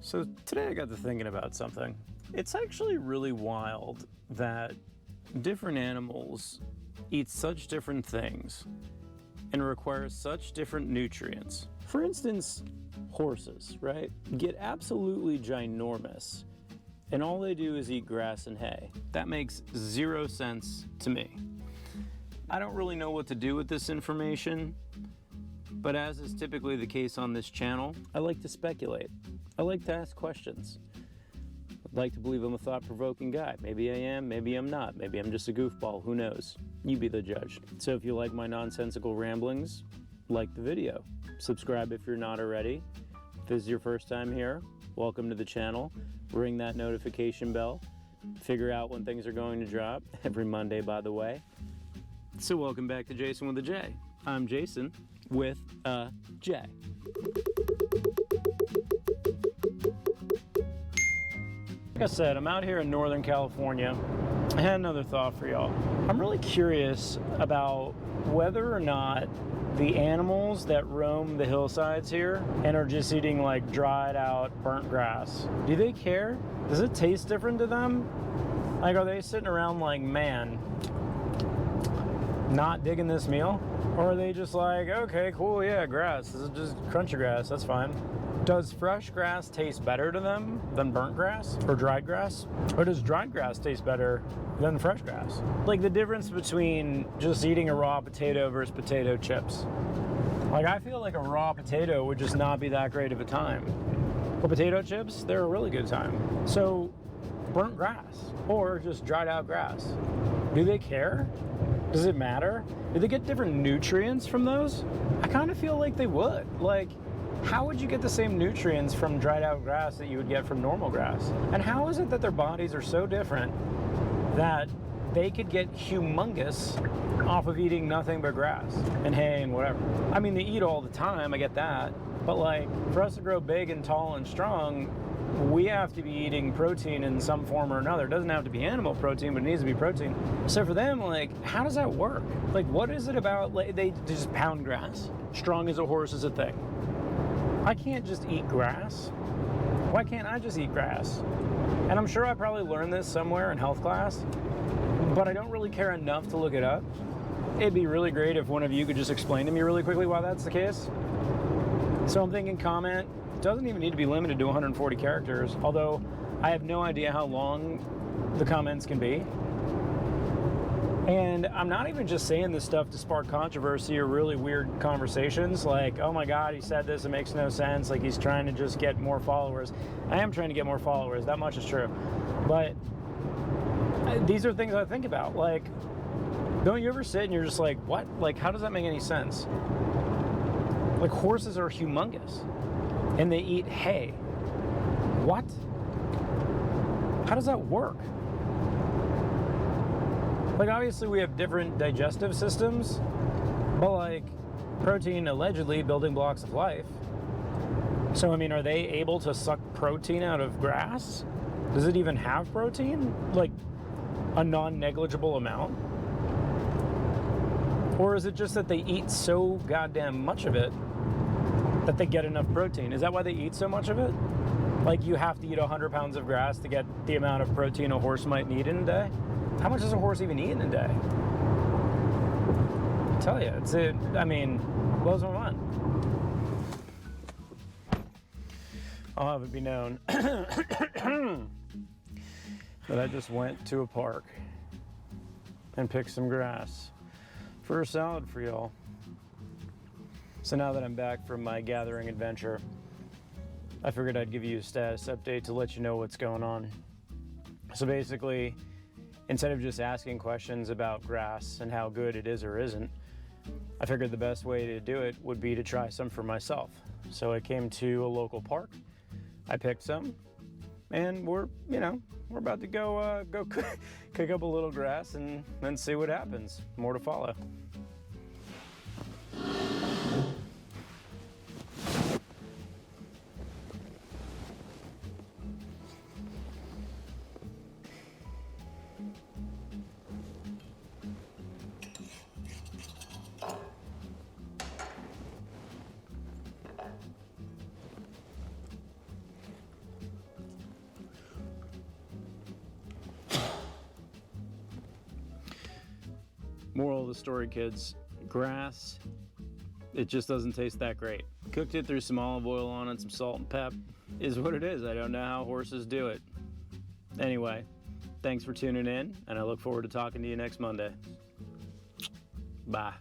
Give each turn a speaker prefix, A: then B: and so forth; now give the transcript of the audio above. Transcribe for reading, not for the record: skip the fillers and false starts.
A: So today I got to thinking about something. It's actually really wild that different animals eat such different things and require such different nutrients. For instance, horses, right? Get absolutely ginormous and all they do is eat grass and hay. That makes zero sense to me. I don't really know what to do with this information, but as is typically the case on this channel, I like to speculate. I like to ask questions. I'd like to believe I'm a thought-provoking guy. Maybe I am, maybe I'm not. Maybe I'm just a goofball, who knows? You be the judge. So if you like my nonsensical ramblings, like the video. Subscribe if you're not already. If this is your first time here, welcome to the channel. Ring that notification bell. Figure out when things are going to drop. Every Monday, by the way. So welcome back to Jason with a J. I'm Jason with a J. Like I said, I'm out here in Northern California. I had another thought for y'all. I'm really curious about whether or not the animals that roam the hillsides here and are just eating like dried out burnt grass, do they care? Does it taste different to them? Like, are they sitting around like, man, not digging this meal? Or are they just like, okay, cool, yeah, grass, this is just crunchy grass, that's fine. Does fresh grass taste better to them than burnt grass or dried grass? Or does dried grass taste better than fresh grass? Like the difference between just eating a raw potato versus potato chips. Like, I feel like a raw potato would just not be that great of a time. But potato chips, they're a really good time. So burnt grass or just dried out grass, do they care? Does it matter? Do they get different nutrients from those? I kind of feel like they would. Like, how would you get the same nutrients from dried out grass that you would get from normal grass? And how is it that their bodies are so different that they could get humongous off of eating nothing but grass and hay and whatever? I mean, they eat all the time, I get that. But like, for us to grow big and tall and strong, we have to be eating protein in some form or another. It doesn't have to be animal protein, but it needs to be protein. So for them, like, how does that work? Like, what is it about, like, they just pound grass? Strong as a horse is a thing. I can't just eat grass. Why can't I just eat grass? And I'm sure I probably learned this somewhere in health class, but I don't really care enough to look it up. It'd be really great if one of you could just explain to me really quickly why that's the case. So I'm thinking comment. It doesn't even need to be limited to 140 characters, although I have no idea how long the comments can be. And I'm not even just saying this stuff to spark controversy or really weird conversations like, oh my God, he said this, it makes no sense, like he's trying to just get more followers. I am trying to get more followers, that much is true. But these are things I think about. Like, don't you ever sit and you're just like, what? Like, how does that make any sense? Like, horses are humongous and they eat hay. What? How does that work? Like, obviously we have different digestive systems, but like, protein allegedly building blocks of life. So I mean, are they able to suck protein out of grass? Does it even have protein? Like a non-negligible amount? Or is it just that they eat so goddamn much of it that they get enough protein? Is that why they eat so much of it? Like, you have to eat 100 pounds of grass to get the amount of protein a horse might need in a day? How much does a horse even eat in a day? I tell you, I mean, blows my mind. I'll have it be known that I just went to a park and picked some grass for a salad for y'all. So now that I'm back from my gathering adventure, I figured I'd give you a status update to let you know what's going on. So basically, instead of just asking questions about grass and how good it is or isn't, I figured the best way to do it would be to try some for myself. So I came to a local park, I picked some, and we're about to go cook up a little grass and then see what happens. More to follow. Moral of the story, kids, grass, it just doesn't taste that great. Cooked it, threw some olive oil on it, some salt and pep. Is what it is. I don't know how horses do it. Anyway, thanks for tuning in, and I look forward to talking to you next Monday. Bye.